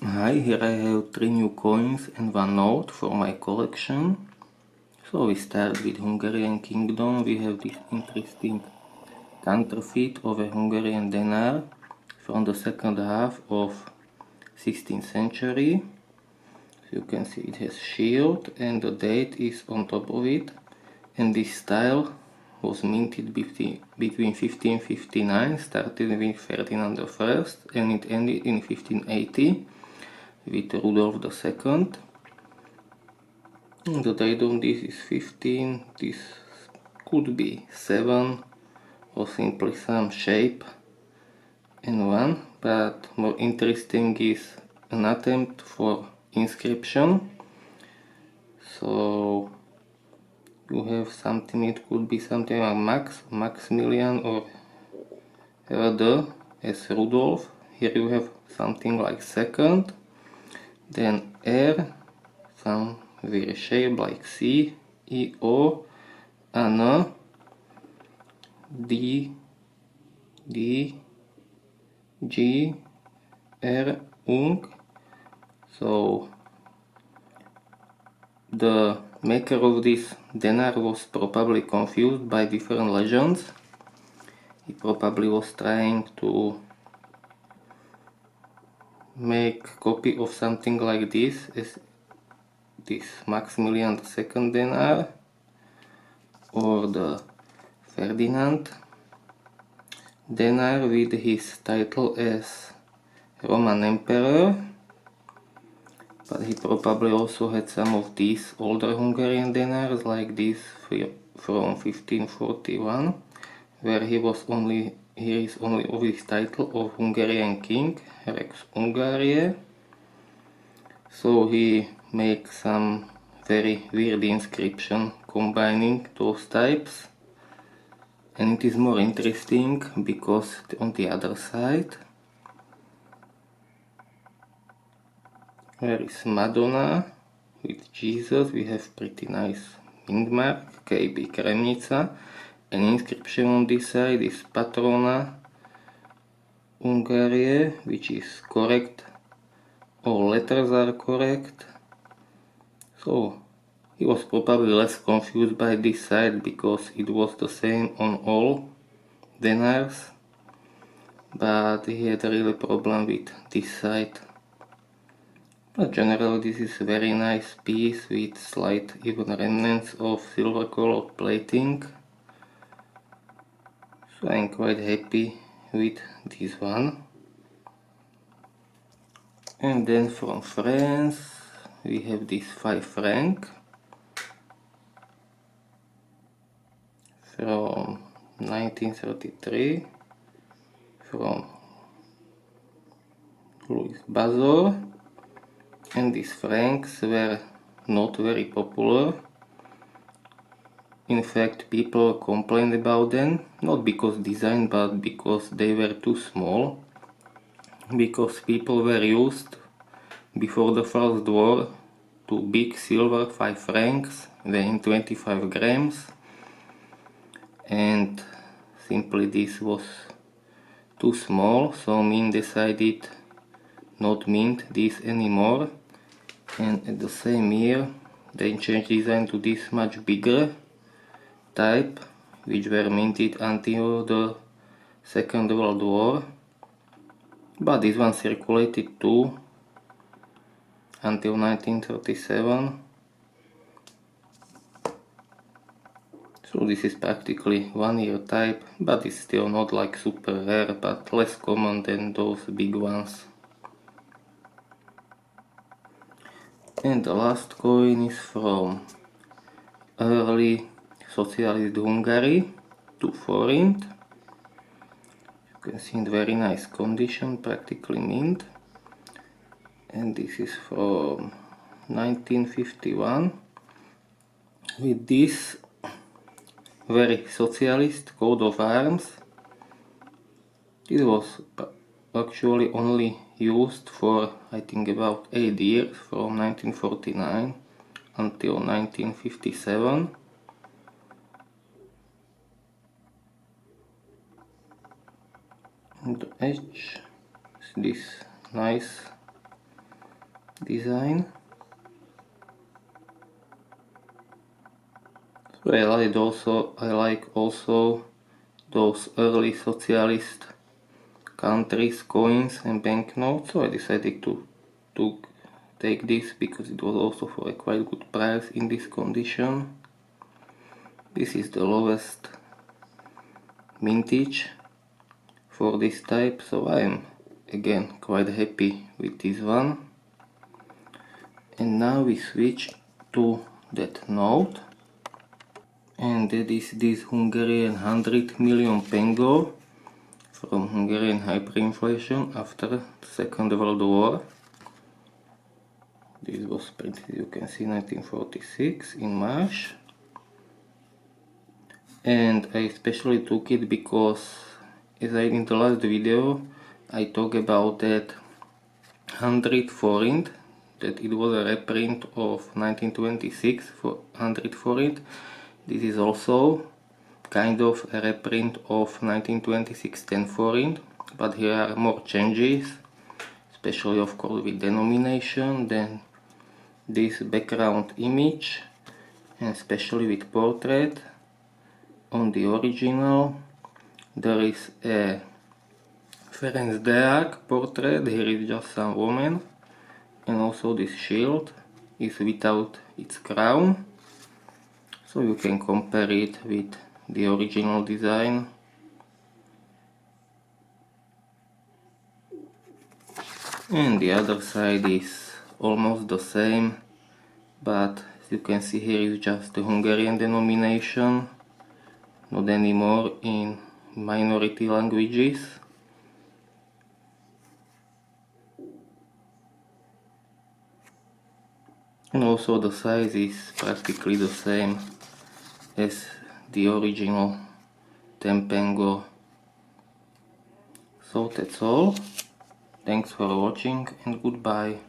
Hi, here I have 3 new coins and 1 note for my collection. So we start with Hungarian Kingdom. We have this interesting counterfeit of a Hungarian denar from the second half of 16th century. You can see it has shield and the date is on top of it. And this style was minted between 1559, started with Ferdinand I and it ended in 1580 with Rudolf II. The date of this is 15, this could be 7 or simply some shape and 1, but more interesting is an attempt for inscription. So you have something, it could be something like Maximilian or rather as Rudolf. Here you have something like second, then R, some very shape like C, E, O, N, D, D, G, R, Ung. So the maker of this denar was probably confused by different legends. He probably was trying to make copy of something like this as this Maximilian II denar or the Ferdinand denar with his title as Roman Emperor, but he probably also had some of these older Hungarian denars like this from 1541, where he is only of his title of Hungarian King, Rex Hungariae. So he makes some very weird inscription combining those types, and it is more interesting because on the other side where is Madonna with Jesus, we have pretty nice mint mark, KB Kremnica, an inscription on this side is Patrona Hungariae, which is correct, all letters are correct. So he was probably less confused by this side because it was the same on all denars, but he had a real problem with this side. But generally this is a very nice piece with slight even remnants of silver colored plating. So I'm quite happy with this one. And then from France we have this 5 franc from 1933 from Louis Bazor, and these francs were not very popular. In fact, people complained about them, not because design, but because they were too small, because people were used before the First War to big silver 5 francs weighing 25 grams, and simply this was too small, so Mint decided not mint this anymore, and at the same year they changed design to this much bigger type, which were minted until the Second World War, but this one circulated too until 1937. So this is practically 1 year type, but it's still not like super rare, but less common than those big ones. And the last coin is from early socialist Hungary, 2 forint. You can see in very nice condition, practically mint. And this is from 1951 with this very socialist coat of arms. It was actually only used for I think about 8 years, from 1949 until 1957. And the edge is this nice design. So I like also those early socialist countries, coins and banknotes, so I decided to take this because it was also for a quite good price in this condition. This is the lowest mintage for this type, so I am again quite happy with this one. And now we switch to that note, and that is this Hungarian 100 million pengo from Hungarian hyperinflation after the Second World War. This was printed, you can see, 1946 in March. And I especially took it because, as in the last video, I talked about that 100 forint, that it was a reprint of 1926 for 100 forint. This is also kind of a reprint of 1926 10 forint, but here are more changes, especially of course with denomination, then this background image, and especially with portrait. On the original there is a Ferenc Deák portrait, here is just some woman, and also this shield is without its crown, so you can compare it with the original design. And the other side is almost the same, but as you can see, here is just the Hungarian denomination, not anymore in minority languages. And also the size is practically the same as the original Tempengo. So that's all. Thanks for watching and goodbye.